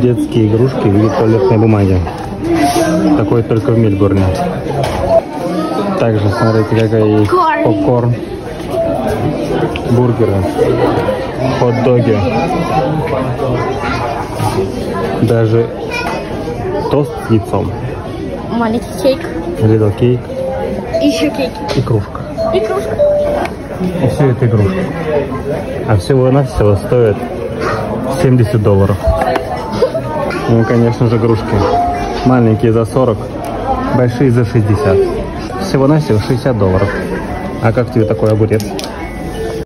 Детские игрушки в виде туалетной бумаги. Такой только в Мельбурне. Также смотрите, какая есть попкорн, бургеры, хот-доги, даже тост с яйцом. Маленький кейк. Little кейк. Еще кейк. И кружка. И кружка. И все это игрушки. А всего-навсего стоит $70. Ну, конечно же, игрушки. Маленькие за 40, большие за 60. Всего-навсего $60. А как тебе такой огурец?